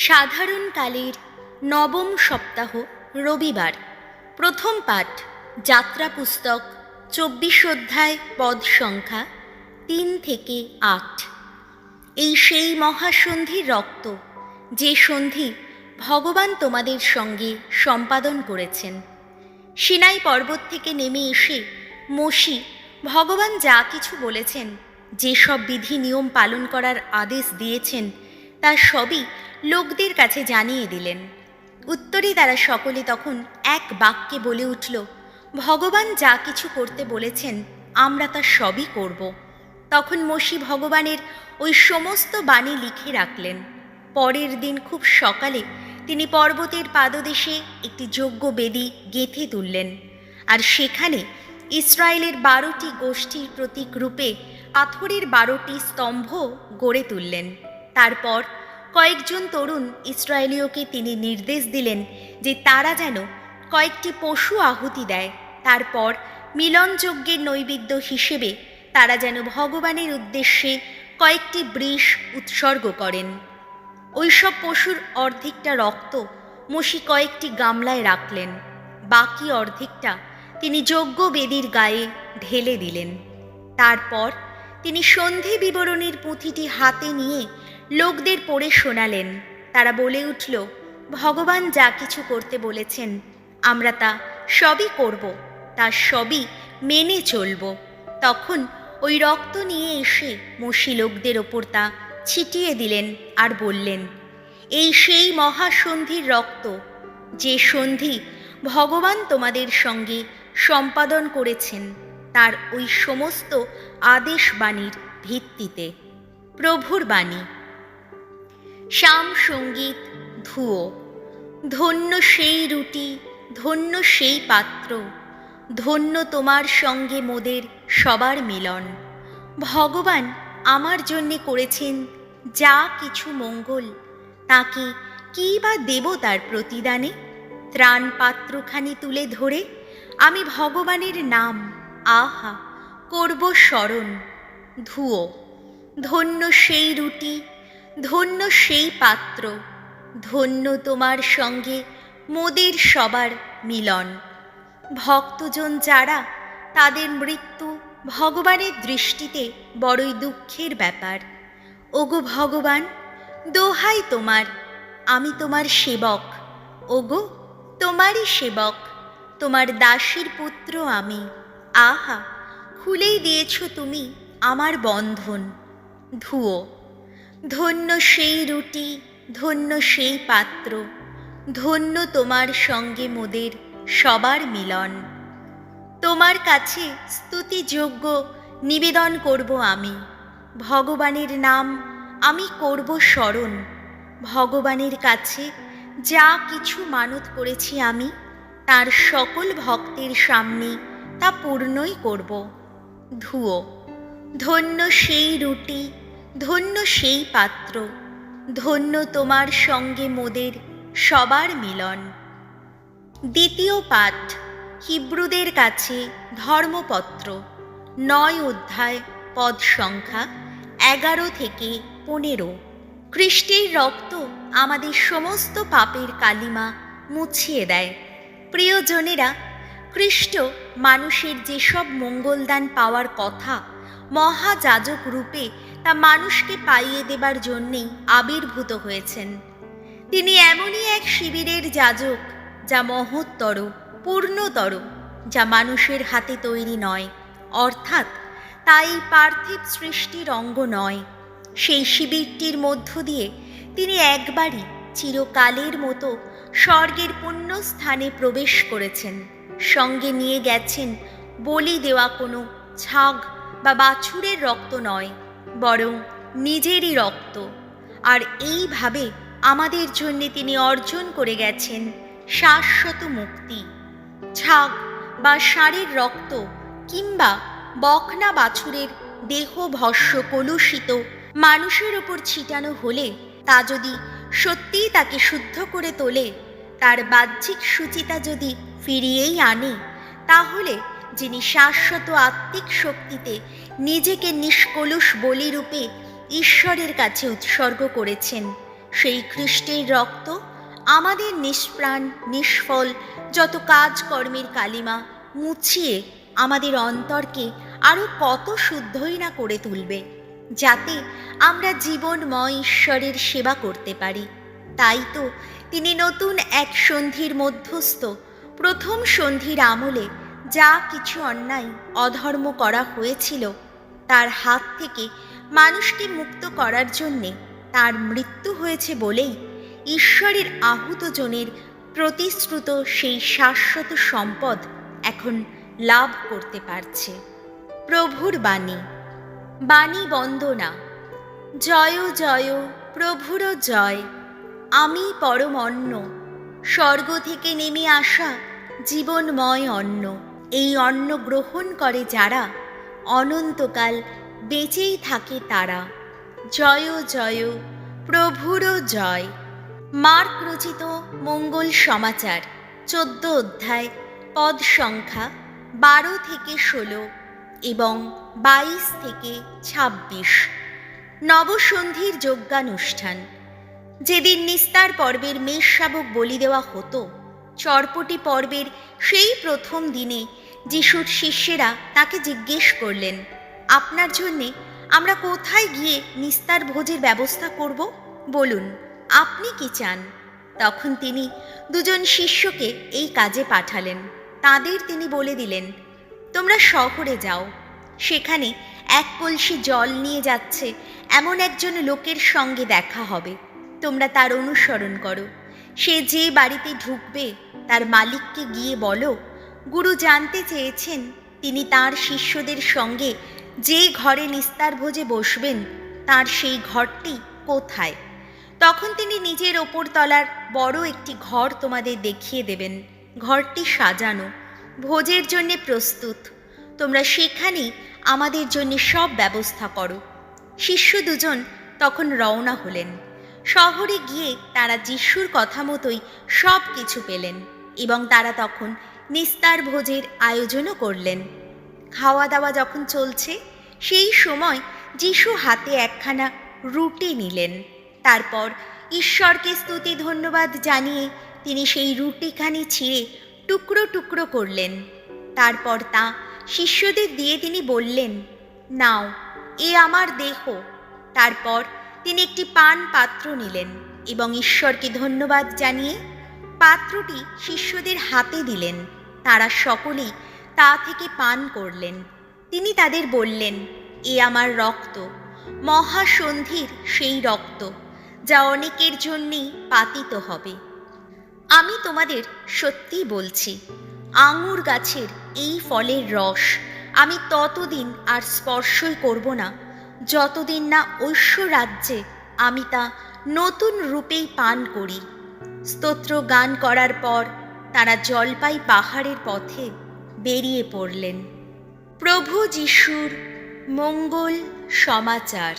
সাধারণকালের নবম সপ্তাহ রবিবার। প্রথম পাঠ যাত্রা পুস্তক 24 অধ্যায় পদ সংখ্যা 3 থেকে 8। এই সেই মহাসন্ধির রক্ত, যে সন্ধি ভগবান তোমাদের সঙ্গে সম্পাদন করেছেন। সিনাই পর্বত থেকে নেমে এসে মোশি ভগবান যা কিছু বলেছেন, যেসব বিধি নিয়ম পালন করার আদেশ দিয়েছেন, তা সবই লোকদের কাছে জানিয়ে দিলেন। উত্তরে তারা সকলে তখন এক বাক্যে বলে উঠল, ভগবান যা কিছু করতে বলেছেন আমরা তা সবই করব। তখন মোশি ভগবানের ওই সমস্ত বাণী লিখে রাখলেন। পরের দিন খুব সকালে তিনি পর্বতের পাদদেশে একটি যজ্ঞ বেদী গেঁথে তুললেন, আর সেখানে ইসরায়েলের 12টি গোষ্ঠীর প্রতীক রূপে পাথরের 12টি স্তম্ভ গড়ে তুললেন। তারপর কয়েকজন তরুণ ইসরায়েলীয়কে তিনি নির্দেশ দিলেন যে তারা যেন কয়েকটি পশু আহুতি দেয়। তারপর মিলনযজ্ঞের নৈবেদ্য হিসেবে তারা যেন ভগবানের উদ্দেশ্যে কয়েকটি বৃষ উৎসর্গ করেন। ওইসব পশুর অর্ধেকটা রক্ত মোশি কয়েকটি গামলায় রাখলেন, বাকি অর্ধেকটা তিনি যজ্ঞ বেদীর গায়ে ঢেলে দিলেন। তারপর তিনি সন্ধি বিবরণীর পুঁথিটি হাতে নিয়ে লোকদের পড়ে শোনালেন। তারা বলে উঠল, ভগবান যা কিছু করতে বলেছেন আমরা তা সবই করব, তা সবই মেনে চলব। তখন ওই রক্ত নিয়ে এসে মোশি লোকদের ওপর তা ছিটিয়ে দিলেন আর বললেন, এই সেই মহাসন্ধির রক্ত, যে সন্ধি ভগবান তোমাদের সঙ্গে সম্পাদন করেছেন তার ওই সমস্ত আদেশ বাণীর ভিত্তিতে। প্রভুর বাণী। শ্যাম সঙ্গীত ধুয়ো। ধন্য সেই রুটি, ধন্য সেই পাত্র, ধন্য তোমার সঙ্গে মোদের সবার মিলন। ভগবান আমার জন্যে করেছেন যা কিছু মঙ্গল, তাকে কী বা দেব তার প্রতিদানে? ত্রাণ পাত্রখানি তুলে ধরে আমি ভগবানের নাম আহা করব স্মরণ। ধুয়ো। ধন্য সেই রুটি, ধন্য সেই পাত্র, ধন্য তোমার সঙ্গে মোদের সবার মিলন। ভক্তজন যারা, তাদের মৃত্যু ভগবানের দৃষ্টিতে বড়ই দুঃখের ব্যাপার। ওগো ভগবান, দোহাই তোমার, আমি তোমার সেবক। ওগো তোমারই সেবক, তোমার দাসীর পুত্র আমি। আহা, খুলেই দিয়েছ তুমি আমার বন্ধন। ধুয়ো। ধন্য সেই রুটি, ধন্য সেই পাত্র, ধন্য তোমার সঙ্গে মোদের সবার মিলন। তোমার কাছে স্তুতিযোগ্য নিবেদন করব আমি। ভগবানের নাম আমি করব স্মরণ। ভগবানের কাছে যা কিছু মানত করেছি আমি, তার সকল ভক্তের সামনে তা পূর্ণই করব। ধুয়ো। ধন্য সেই রুটি, ধন্য সেই পাত্র, ধন্য তোমার সঙ্গে মোদের সবার মিলন। দ্বিতীয় পাঠ হিব্রুদের কাছে ধর্মপত্র 9 অধ্যায় পদ সংখ্যা 11 থেকে 15। খ্রিস্টের রক্ত আমাদের সমস্ত পাপের কালিমা মুছিয়ে দেয়। প্রিয়জনেরা, খ্রিস্ট মানুষের যেসব মঙ্গলদান পাওয়ার কথা মহাযাজক রূপে তা মানুষকে পাইয়ে দেবার জন্যেই আবির্ভূত হয়েছেন। তিনি এমনই এক শিবিরের যাজক যা মহত্তর, পূর্ণতর, যা মানুষের হাতে তৈরি নয়, অর্থাৎ তাই পার্থিব সৃষ্টির অঙ্গ নয়। সেই শিবিরটির মধ্য দিয়ে তিনি একবারই চিরকালের মতো স্বর্গের পুণ্য স্থানে প্রবেশ করেছেন। সঙ্গে নিয়ে গেছেন বলি দেওয়া কোনো ছাগ বা বাছুরের রক্ত নয়, বরং নিজেরই রক্ত। আর এইভাবে আমাদের জন্য তিনি অর্জন করে গেছেন শাশ্বত মুক্তি। ছাগ বা ষাঁড়ের রক্ত কিংবা বকনা বাছুরের দেহ ভস্য কলুষিত মানুষের ওপর ছিটানো হলে তা যদি সত্যিই তাকে শুদ্ধ করে তোলে, তার বাহ্যিক শুচিতা যদি ফিরিয়েই আনে, তাহলে যিনি শাশ্বত আত্মিক শক্তিতে নিজেকে নিষ্কলুষ বলিরূপে ঈশ্বরের কাছে উৎসর্গ করেছেন, সেই খ্রিস্টের রক্ত আমাদের নিষ্প্রাণ নিষ্ফল যত কাজকর্মের কালিমা মুছিয়ে আমাদের অন্তরকে আরও কত শুদ্ধই না করে তুলবে, যাতে আমরা জীবনময় ঈশ্বরের সেবা করতে পারি। তাই তো তিনি নতুন এক সন্ধির মধ্যস্থ প্রথম সন্ধির আমলে যা কিছু অন্যায় অধর্ম করা হয়েছিল তার হাত থেকে মানুষকে মুক্ত করার জন্যে তার মৃত্যু হয়েছে বলেই ঈশ্বরের আহুত জনের প্রতিশ্রুত সেই শাশ্বত সম্পদ এখন লাভ করতে পারছে। প্রভুর বাণী। বাণী বন্দনা। জয় জয় প্রভুর জয়। আমি পরম অন্ন, স্বর্গ থেকে নেমে আসা জীবনময় অন্ন। এই অন্ন গ্রহণ করে যারা, অনন্তকাল বেঁচেই থাকে তারা। জয় জয় প্রভুর জয়। মার্ক রচিত মঙ্গল সমাচার 14 অধ্যায়, পদ সংখ্যা 12 থেকে 16 এবং 22 থেকে 26। নবসন্ধির যজ্ঞানুষ্ঠান। যেদিন নিস্তার পর্বের মেষ শাবক বলি দেওয়া হতো, চরপটি পর্বের সেই প্রথম দিনে যিশুর শিষ্যেরা তাকে জিজ্ঞেস করলেন, আপনার জন্যে আমরা কোথায় গিয়ে নিস্তার ভোজের ব্যবস্থা করব? বলুন, আপনি কি চান? তখন তিনি দুজন শিষ্যকে এই কাজে পাঠালেন। তাদের তিনি বলে দিলেন, তোমরা শহরে যাও, সেখানে এক কলসি জল নিয়ে যাচ্ছে এমন একজন লোকের সঙ্গে দেখা হবে। তোমরা তার অনুসরণ করো। সে যে বাড়িতে ঢুকবে তার মালিককে গিয়ে বলো, গুরু জানতে চেয়েছেন তিনি তার শিষ্যদের সঙ্গে যে ঘরে নিস্তার ভোজে বসবেন তার সেই ঘরটি কোথায়। তখন তিনি নিজের ওপর তলার বড় একটি ঘর তোমাদের দেখিয়ে দেবেন। ঘরটি সাজানো, ভোজের জন্যে প্রস্তুত। তোমরা সেখানেই আমাদের জন্য সব ব্যবস্থা করো। শিষ্য দুজন তখন রওনা হলেন। শহরে গিয়ে তারা যিশুর কথা মতোই সব কিছু পেলেন এবং তারা তখন নিস্তার ভোজের আয়োজনও করলেন। খাওয়া দাওয়া যখন চলছে, সেই সময় যিশু হাতে একখানা রুটি নিলেন। তারপর ঈশ্বরকে স্তুতি ধন্যবাদ জানিয়ে তিনি সেই রুটিখানি ছিঁড়ে টুকরো টুকরো করলেন। তারপর তা শিষ্যদের দিয়ে তিনি বললেন, নাও, এ আমার দেহ। তারপর তিনি একটি পান পাত্র নিলেন এবং ঈশ্বরকে ধন্যবাদ জানিয়ে পাত্রটি শিষ্যদের হাতে দিলেন। তারা সকলেই তা থেকে পান করলেন। তিনি তাদের বললেন, এ আমার রক্ত, মহাসন্ধির সেই রক্ত, যা অনেকের জন্যেই পাতিত হবে। আমি তোমাদের সত্যি বলছি, আঙুর গাছের এই ফলের রস আমি ততদিন আর স্পর্শই করব না, যতদিন না ঐশ্ব রাজ্যে আমি তা নতুন রূপেই পান করি। স্তোত্র গান করার পর তারা জলপাই পাহাড়ের পথে বেরিয়ে পড়লেন। প্রভু যিশুর মঙ্গল সমাচার।